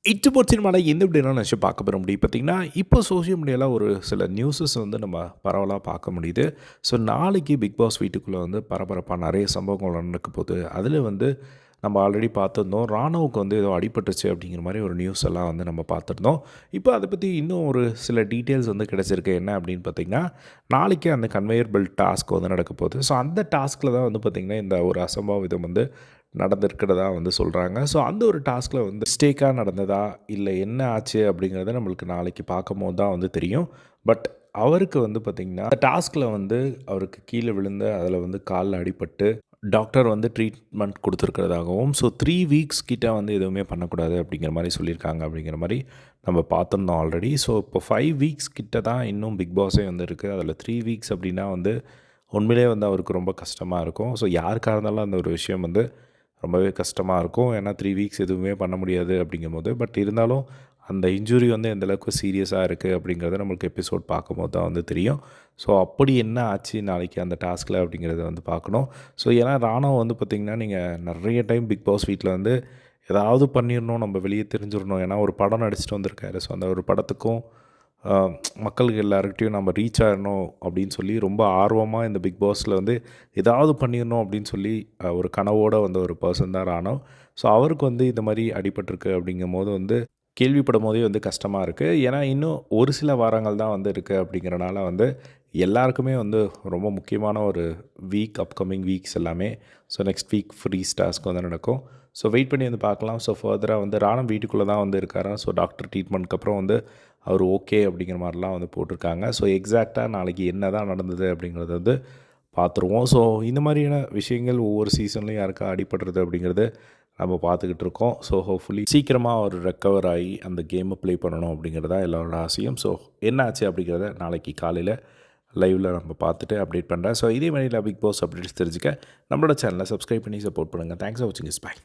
இட்டுபோட் சினிமால எந்த இப்படின்னா நினச்சி பார்க்க பெற முடியும் பார்த்தீங்கன்னா, இப்போ சோஷியல் மீடியால ஒரு சில நியூஸஸ் வந்து நம்ம பரவலா பார்க்க முடியுது. ஸோ நாளைக்கு பிக் பாஸ் வீட்டுக்குள்ள வந்து பரபரப்பா நெறைய சம்பவங்கள் நடக்க போது. அதில வந்து நம்ம ஆல்ரெடி பார்த்துருந்தோம். ராணுவுக்கு வந்து ஏதோ அடிபட்டுருச்சு அப்படிங்கிற மாரி ஒரு நியூஸ் எல்லாம் வந்து நம்ம பார்த்துருந்தோம். இப்போ அத பத்தி இன்னும் ஒரு சில டீட்டெயில்ஸ் வந்து கிடைச்சிருக்கு. என்ன அப்படின்னு பார்த்தீங்கன்னா, நாளைக்கு அந்த கன்வேயர் பெல்ட் டாஸ்க் வந்து நடக்க போகுது. ஸோ அந்த டாஸ்க்ல தான் வந்து பார்த்தீங்கன்னா, இந்த ஒரு அசம்பாவிதம் வந்து நடந்திருக்கிறதா வந்து சொல்கிறாங்க. ஸோ அந்த ஒரு டாஸ்கில் வந்து மிஸ்டேக்காக நடந்ததா இல்லை என்ன ஆச்சு அப்படிங்கிறத நம்மளுக்கு நாளைக்கு பார்க்கும்போது தான் வந்து தெரியும். பட் அவருக்கு வந்து பார்த்திங்கன்னா அந்த டாஸ்கில் வந்து அவருக்கு கீழே விழுந்து அதில் வந்து காலில் அடிபட்டு டாக்டர் வந்து ட்ரீட்மெண்ட் கொடுத்துருக்கிறதாகவும் ஸோ 3 வீக்ஸ் கிட்ட வந்து எதுவுமே பண்ணக்கூடாது அப்படிங்கிற மாதிரி சொல்லியிருக்காங்க அப்படிங்கிற மாதிரி நம்ம பார்த்துருந்தோம் ஆல்ரெடி. ஸோ இப்போ 5 வீக்ஸ் கிட்ட தான் இன்னும் பிக் பாஸே வந்து இருக்குது. அதில் 3 வீக்ஸ் அப்படின்னா வந்து உண்மையிலே வந்து அவருக்கு ரொம்ப கஷ்டமாக இருக்கும். ஸோ யாருக்காக இருந்தாலும் அந்த ஒரு விஷயம் வந்து ரொம்பவே கஷ்டமாக இருக்கும். ஏன்னா 3 வீக்ஸ் எதுவுமே பண்ண முடியாது அப்படிங்கும்போது. பட் இருந்தாலும் அந்த இன்ஜுரி வந்து எந்த அளவுக்கு சீரியஸாக இருக்குது அப்படிங்கிறத நம்மளுக்கு எபிசோட் பார்க்கும்போது தான் வந்து தெரியும். ஸோ அப்படி என்ன ஆச்சு நாளைக்கு அந்த டாஸ்கில் அப்படிங்கிறத வந்து பார்க்கணும். ஸோ ஏன்னா ராணுவ வந்து பார்த்திங்கன்னா, நீங்கள் நிறைய டைம் பிக் பாஸ் வீட்டில் வந்து ஏதாவது பண்ணிடணும், நம்ம வெளியே தெரிஞ்சிடணும். ஏன்னா ஒரு படம் நடிச்சுட்டு வந்திருக்காரு. ஸோ அந்த ஒரு படத்துக்கும் மக்களுக்கு எல்லாருக்கிட்டையும் நம்ம ரீச் ஆகிடணும் அப்படின்னு சொல்லி ரொம்ப ஆர்வமாக இந்த பிக் பாஸில் வந்து ஏதாவது பண்ணிடணும் அப்படின்னு சொல்லி ஒரு கனவோடு வந்த ஒரு பர்சன் தான் ராணவ். ஸோ அவருக்கு வந்து இந்த மாதிரி அடிபட்டிருக்கு அப்படிங்கும் போது வந்து கேள்விப்படும் போதே வந்து கஷ்டமாக இருக்குது. ஏன்னா இன்னும் ஒரு சில வாரங்கள் தான் வந்து இருக்குது அப்படிங்கிறனால வந்து எல்லாருக்குமே வந்து ரொம்ப முக்கியமான ஒரு வீக், அப்கமிங் வீக்ஸ் எல்லாமே. So next week free task வந்து நடக்கும். ஸோ வெயிட் பண்ணி வந்து பார்க்கலாம். ஸோ ஃபர்தராக வந்து ராணம் வீட்டுக்குள்ளே தான் வந்து இருக்காரா. ஸோ டாக்டர் ட்ரீட்மெண்ட்க்கு அப்புறம் வந்து அவர் ஓகே அப்படிங்கிற மாதிரிலாம் வந்து போட்டிருக்காங்க. ஸோ எக்ஸாக்டாக நாளைக்கு என்ன தான் நடந்தது அப்படிங்கிறத வந்து பார்த்துருவோம். ஸோ இந்த மாதிரியான விஷயங்கள் ஒவ்வொரு சீசன்லையும் யாருக்கா அடிபடுறது அப்படிங்கிறது நம்ம பார்த்துக்கிட்டு இருக்கோம். ஸோ ஹோப்ஃபுல்லி சீக்கிரமாக அவர் ரெக்கவர் ஆகி அந்த கேமை ப்ளே பண்ணணும் அப்படிங்கிறது தான் எல்லோரோட ஆசையும். ஸோ என்ன ஆச்சு அப்படிங்கிறத நாளைக்கு காலையில் லைவில் நம்ம பார்த்துட்டு அப்டேட் பண்ணுறேன். ஸோ இதே மாதிரி பிக் பாஸ் அப்டேட்ஸ் தெரிஞ்சுக்க நம்மளோட சேனலை சப்ஸ்கிரைப் பண்ணி சப்போர்ட் பண்ணுங்கள். தேங்க்ஸ் ஃபார் வாட்சிங். பை.